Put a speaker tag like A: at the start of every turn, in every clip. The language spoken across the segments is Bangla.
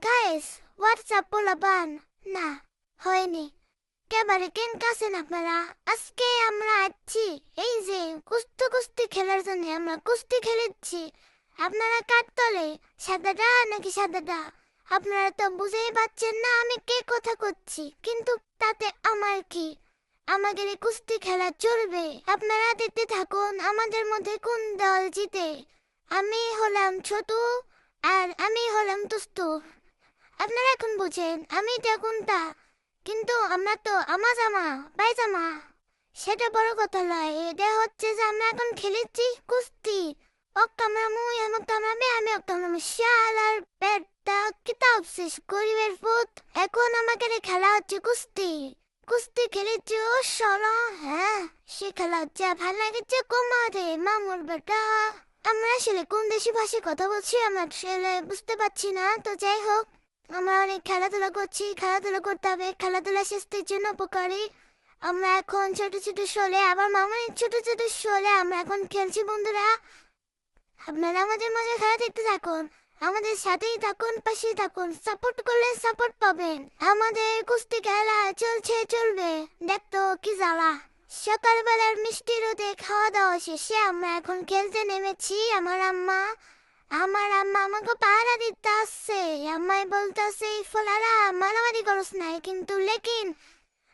A: গাইস, হোয়াটসঅ্যাপ পোলাপান না হয়নি একেবারে কেন কাছেন আপনারা। আজকে আমরা আছি এই যে কুস্তি খেলার জন্য আমরা কুস্তি খেলেছি। আপনারা কার তলে, সাদাটা নাকি সাদাটা? আপনারা তো বুঝেই পাচ্ছেন না আমি কে কথা করছি, কিন্তু তাতে আমার কি? আমাদের এই কুস্তি খেলা চলবে, আপনারা দেখতে থাকুন আমাদের মধ্যে কোন দল জিতে। আমি হলাম ছোটু আর আমি হলাম দুষ্টু। আপনারা এখন বুঝেন আমি এটা কোনটা, কিন্তু আমরা তো আমাজামা পায়জামা। সেটা বড় কথা নয়, এটা হচ্ছে যে আমরা এখন খেলেছি কুস্তি। ও কামড়ামুই আমাকে কামড়াবে, আমি ও কামড়াবো। শালার পেটটা কিতাব শেষ গরিবের পুত। এখন আমাকে খেলা হচ্ছে কুস্তি। কুস্তি খেলেছি ও সরা, হ্যাঁ সে খেলা হচ্ছে। ভালো লাগছে কোমারে মামুর বেটা। আমরা আসলে কোন দেশি ভাষায় কথা বলছি আমরা আসলে বুঝতে পারছি না, তো যাই হোক আমরা অনেক খেলাধুলা করছি, খেলাধুলা করতে হবে, খেলাধুলা স্বাস্থ্যের জন্য উপকারী। আমরা এখন ছোট ছোট শোলে, আবার মামার ছোট ছোট শোলে আমরা এখন খেলছি বন্ধুরা। আপনারা আমাদের মজা খেলা দেখতে থাকুন, আমাদের সাথেই থাকুন, পাশেই থাকুন, সাপোর্ট করলে সাপোর্ট পাবেন। আমাদের কুস্তি খেলা চলছে চলবে, দেখতো কি জ্বালা। সকালবেলার মিষ্টি রোদে খাওয়া দাওয়া শেষে আমরা এখন খেলতে নেমেছি। আমার আম্মা আমাকে পাহারা দিতে আসছে। আম্মাই বলতেছে ফলারা মারামারি করস নাই, কিন্তু লেকিন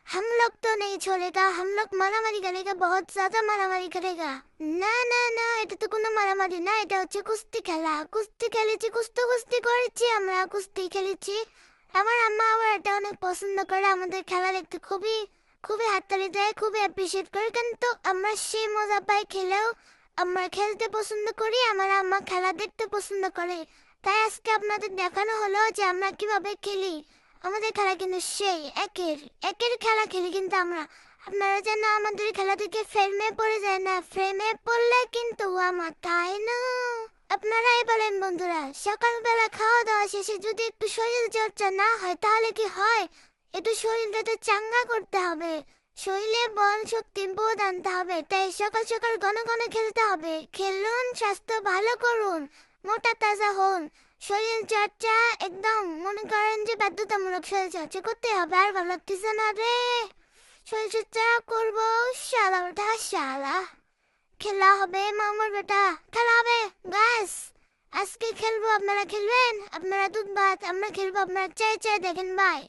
A: हम लोग तो नहीं छोड़ेगा, हम लोग মারামারি करेगा, बहुत ज्यादा মারামারি करेगा। না না না, এটা তো কোনো মারামারি না, এটা হচ্ছে কুস্তি খেলা। কুস্তি খেলেছি, কুস্তি করেছি, আমরা কুস্তি খেলেছি। আমার আম্মা আবার এটা অনেক পছন্দ করে, আমাদের খেলা দেখতে খুবই খুবই হাততালি দেয়, খুবই অ্যাপ্রিসিয়েট করে। কিন্তু আমরা সেই মজা পাই খেলেও। আমরা খেলতে পছন্দ করি, আমার আম্মা খেলা দেখতে পছন্দ করে। তাই আজকে আপনাদের দেখানো হলো যে আমরা কিভাবে খেলি। আমাদের খেলা কিন্তু সেই একের একের খেলা খেলি, কিন্তু আমরা আপনারা যেন আমাদের খেলা থেকে ফ্রেমে পড়ে যায় না, ফ্রেমে পড়লে কিন্তু আমার তাই না। আপনারাই বলেন বন্ধুরা, সকালবেলা খাওয়া দাওয়া শেষে যদি একটু শরীর চর্চা না হয় তাহলে কি হয়? একটু শরীরটাতে চাঙ্গা করতে হবে, শরীরে বল শক্তি বোধ আনতে হবে। তাই সকাল সকাল ঘন ঘন খেলতে হবে। খেলুন, স্বাস্থ্য ভালো করুন, মোটা তাজা হন। শরীর চর্চা একদম মনে করেন যে বাধ্যতামূলক শরীর চর্চা করতে হবে। আর ভালো লাগতেছে না রে, শরীর চর্চা করবো, শালা ওটা শালা। খেলা হবে মামার বেটা, খেলা হবে গাইস। আজকে খেলবো, আপনারা খেলবেন, আপনারা দুধ ভাত, আমরা খেলবো, আপনারা চাই চাই দেখেন ভাই।